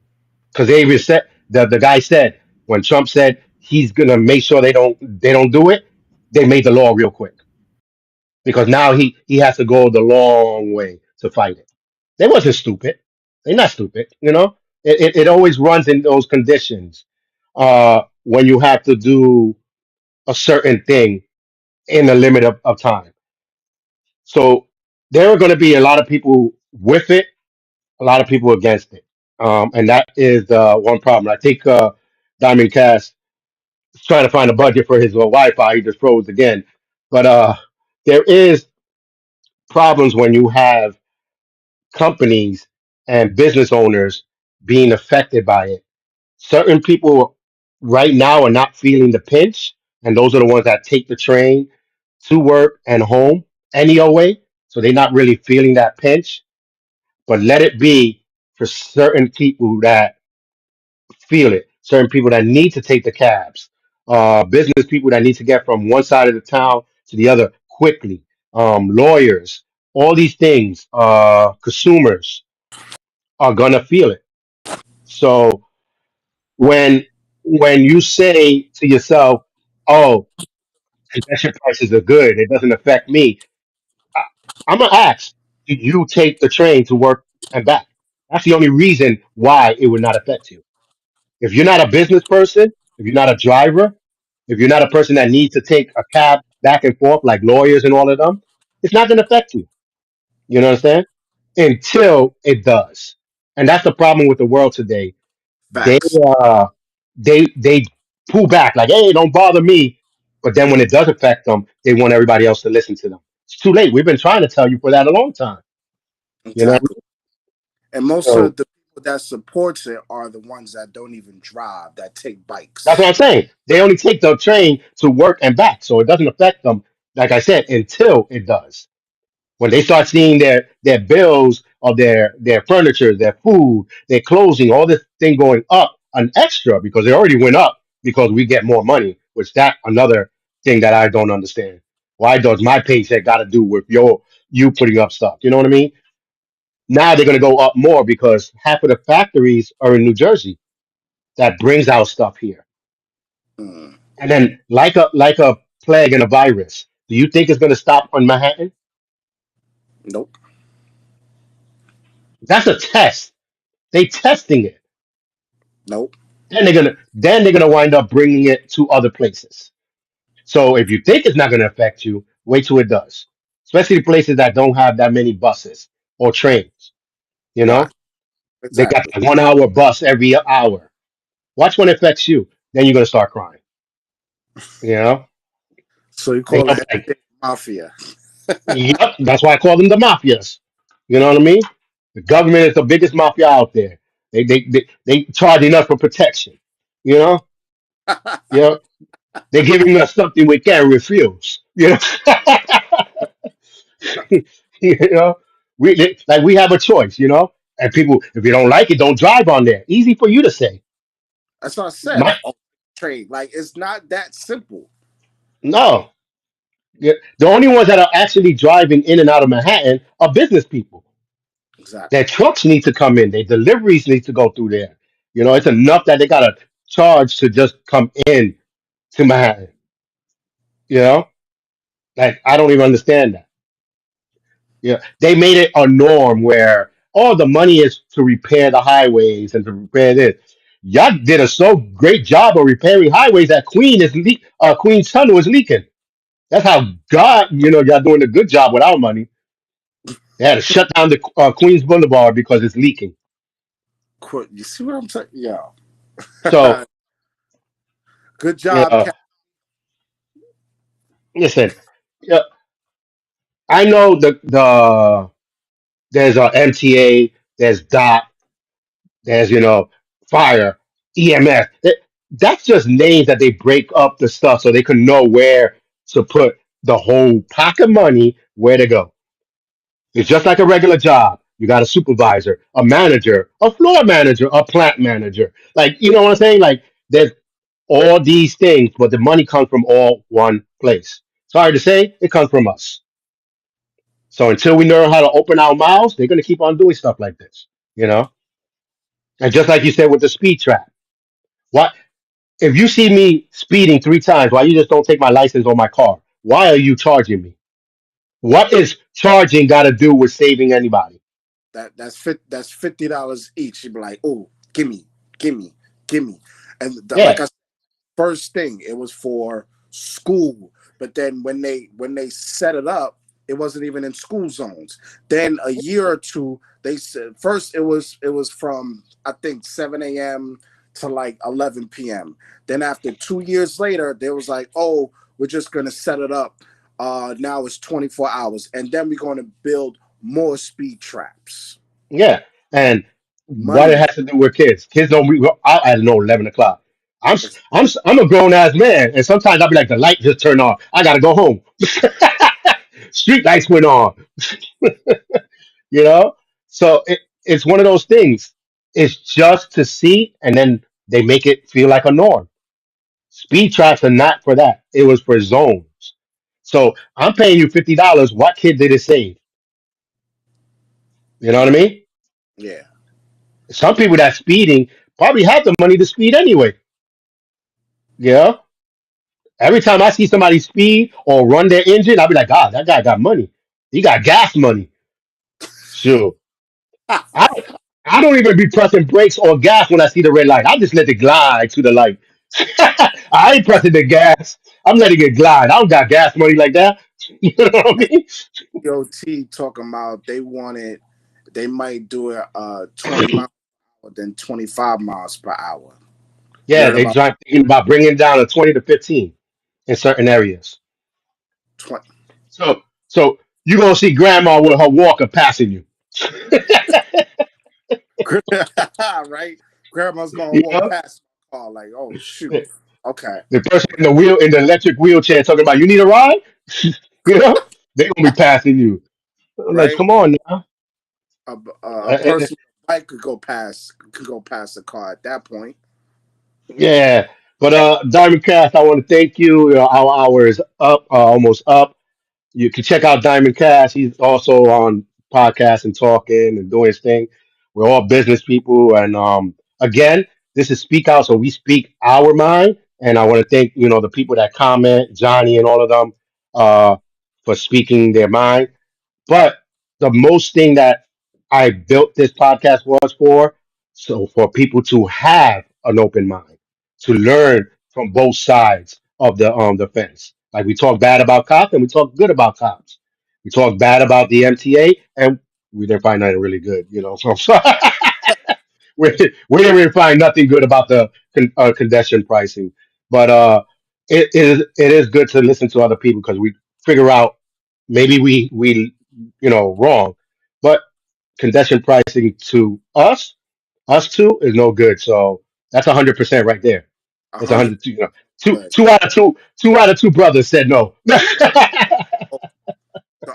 Because they even said the guy said when Trump said he's gonna make sure they don't do it, they made the law real quick because now he has to go the long way to fight it. They wasn't stupid. They're not stupid. You know, it always runs in those conditions when you have to do a certain thing in a limit of time. So there are going to be a lot of people with it, a lot of people against it, and that is one problem. I think Diamond Cast is trying to find a budget for his Wi-Fi. He just froze again, but there is problems when you have companies and business owners being affected by it. Certain people right now are not feeling the pinch, and those are the ones that take the train to work and home any old way. So they're not really feeling that pinch. But let it be for certain people that feel it, certain people that need to take the cabs, business people that need to get from one side of the town to the other quickly, lawyers, all these things, consumers are gonna feel it. So when when you say to yourself, "Oh, congestion prices are good. It doesn't affect me." I, I'm gonna ask, do you take the train to work and back? That's the only reason why it would not affect you. If you're not a business person, if you're not a driver, if you're not a person that needs to take a cab back and forth like lawyers and all of them, it's not gonna affect you. You know what I'm saying? Until it does, and that's the problem with the world today. They
facts.
uh they pull back like, hey, don't bother me. But then when it does affect them, they want everybody else to listen to them. It's too late. We've been trying to tell you for that a long time. You know.
Exactly. And most
So
of the people that supports it are the ones that don't even drive, that take
that's what
bikes.
I'm saying. They only take the train to work and back, so it doesn't affect them. Like I said, until it does. When they start seeing their bills of their furniture, their food, their clothing, all this thing going up an extra because they already went up because we get more money, which that another thing that I don't understand. Why does my paycheck got to do with you putting up stuff? You know what I mean? Now they're gonna go up more because half of the factories are in New Jersey that brings out stuff here.
Mm.
And then like a plague and a virus, do you think it's gonna stop on Manhattan?
Nope.
That's a test. They testing it.
Nope.
Then they're gonna wind up bringing it to other places. So if you think it's not gonna affect you, wait till it does. Especially places that don't have that many buses or trains. You
Right.
know, they got
Exactly.
that 1 hour bus every hour. Watch when it affects you. Then you're gonna start crying. You know,
So you
they
call
don't
it
like.
everyday mafia.
Yep, that's why I call them the mafias. You know what I mean? The government is the biggest mafia out there. They charge enough for protection. You know, you know, they're giving us something we can't refuse. You know, you know, like we have a choice. You know, and people, if you don't like it, don't drive on there. Easy for you to say.
That's what I said.
My,
Oh, trade. Like it's not that simple.
no, yeah, the only ones that are actually driving in and out of Manhattan are business people. Their
Exactly.
trucks need to come in. Their deliveries need to go through there. You know, it's enough that they got to charge to just come in to Manhattan. You know, like I don't even understand that. Yeah, they made it a norm where all the money is to repair the highways and to repair this. Y'all did a so great job of repairing highways that Queen's tunnel is leaking. That's how God, y'all doing a good job with our money. They had to shut down the Queens Boulevard because it's leaking.
You see what I'm saying? Yeah.
So,
Good
you
job,
know,
Cap.
listen, yeah, I know there's MTA, there's DOT, there's fire, EMS. That's just names that they break up the stuff so they can know where to put the whole pack of money where to go. It's just like a regular job. You got a supervisor, a manager, a floor manager, a plant manager. Like, you know what I'm saying? Like, there's all these things, but the money comes from all one place. Sorry to say, it comes from us. So until we learn how to open our mouths, they're going to keep on doing stuff like this, you know? And just like you said with the speed trap, what if you see me speeding 3 times, why you just don't take my license on my car? Why are you charging me? What is charging got to do with saving anybody?
That's $50 each. You'd be like, oh, gimme, gimme, gimme. And like
Yeah,
I said, first thing, it was for school. But then when they set it up, it wasn't even in school zones. Then a year or two, they said first it was from I think 7 a.m. to like 11 p.m. Then after 2 years later, they was like, oh, we're just gonna set it up. Now it's 24 hours, and then we're gonna build more speed traps.
yeah. And what it
Money.
has to do with kids. Kids don't be out at no 11 o'clock. I'm a grown ass man, and sometimes I'll be like, the light just turned on. I gotta go home. Street lights went on. you know. So it's one of those things. It's just to see, and then they make it feel like a norm. Speed traps are not for that. It was for zones. So I'm paying you $50. What kid did it save? You know what I mean?
Yeah.
Some people that speeding probably have the money to speed anyway. Yeah. Every time I see somebody speed or run their engine, I'll be like, God, that guy got money. He got gas money. Sure. I I don't even be pressing brakes or gas when I see the red light. I just let it glide to the light. I ain't pressing the gas. I'm letting it glide. I don't got gas money like that. You know what I mean?
DOT talking about they might do it 20 miles per hour, then 25 miles per hour. You
Yeah,
heard
they
about
trying thinking about bringing it down to 20 to 15 in certain areas.
20?
So you gonna see grandma with her walker passing you.
Right? Grandma's gonna
You
walk
know,
past the car like, oh shoot.
the
Okay.
person in the electric wheelchair talking about you need a ride. You know, they gonna be passing you. I'm like,
Right?
come on now.
A
Uh, uh,
person with a bike could go past the car at that point.
yeah, but Diamond Cast, I want to thank you. Our hour is up, almost up. You can check out Diamond Cash. He's also on podcast and talking and doing his thing. We're all business people, and again, this is Speak Out, so we speak our mind. And I want to thank the people that comment, Johnny and all of them, uh, for speaking their mind. But the most thing that I built this podcast was for. So for people to have an open mind, to learn from both sides of the fence. Like we talk bad about cops and we talk good about cops. We talk bad about the MTA and we didn't find nothing really good, you know. So we didn't really find nothing good about the congestion pricing. But it is good to listen to other people because we figure out maybe we wrong, but congestion pricing to us two is no good. So that's 100% right there.
A
It's a
hundred.
hundred. Two
But
two out of two out of two brothers said no.
the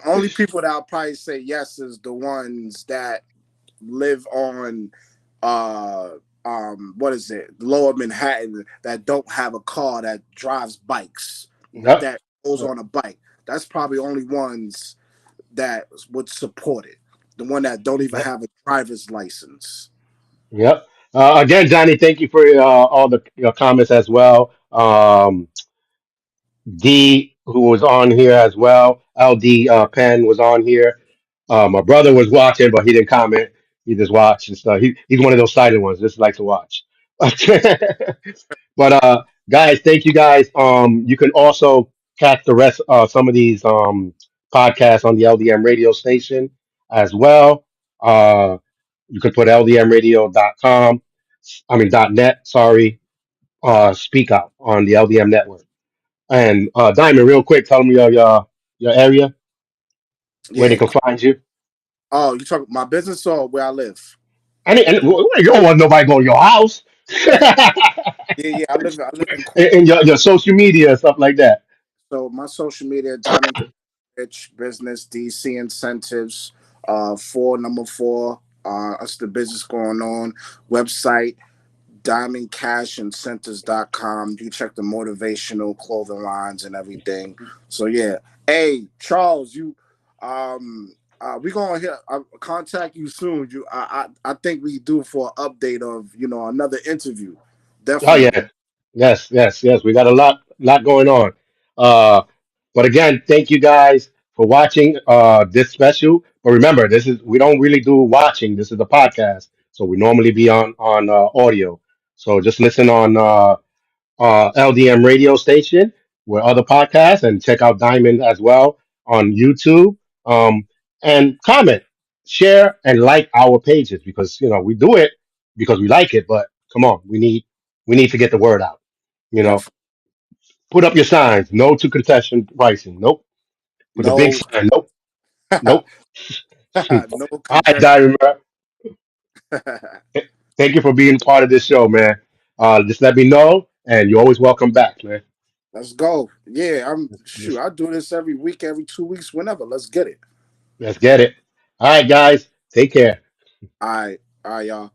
only people that I'll probably say yes is the ones that live on what is it, lower Manhattan, that don't have a car, that drives bikes,
Yep.
that goes on a bike. That's probably only ones that would support it. The one that don't even
Yep.
have a driver's license.
Yep. Again, Johnny, thank you for all the your comments as well. D, who was on here as well. LD Penn was on here. My brother was watching, but he didn't comment. He just watched and stuff. He's one of those silent ones, just like to watch. But guys, thank you guys. You can also catch the rest some of these podcasts on the LDM radio station as well. You can put ldmradio.com, I mean .net, sorry, speak out on the LDM network. And Diamond, real quick, tell them your area where they
Yeah.
can find you.
Oh, you talk my business or where I live?
And you don't want nobody going to your house.
Yeah, yeah. I live in Queens.
And your social media and stuff like that.
So my social media, Diamond Rich Business, DC Incentives, number four, us the business going on. Website, diamondcashincentives.com. You check the motivational clothing lines and everything. So yeah. Hey, Charles, you we gonna hit contact you soon. I think we do for an update of another interview.
Oh
Definitely.
yeah, yes, yes, yes. We got a lot going on. Uh, but again, thank you guys for watching this special. But remember, this is we don't really do watching. This is a podcast, so we normally be on audio. So just listen on LDM radio station with other podcasts and check out Diamond as well on YouTube. Um, and comment, share, and like our pages because we do it because we like it. But come on, we need to get the word out. You know,
Definitely.
put up your signs. No to concession pricing. Nope. With the big
No.
sign. Nope. Nope.
No
All right,
congestion.
Diamond. Thank you for being part of this show, man. Just let me know, and you're always welcome back, man.
Let's go. Yeah,
Just
I do this every week, every 2 weeks, whenever. Let's get it.
let's get it. All right, guys. Take care.
All right. All right, y'all.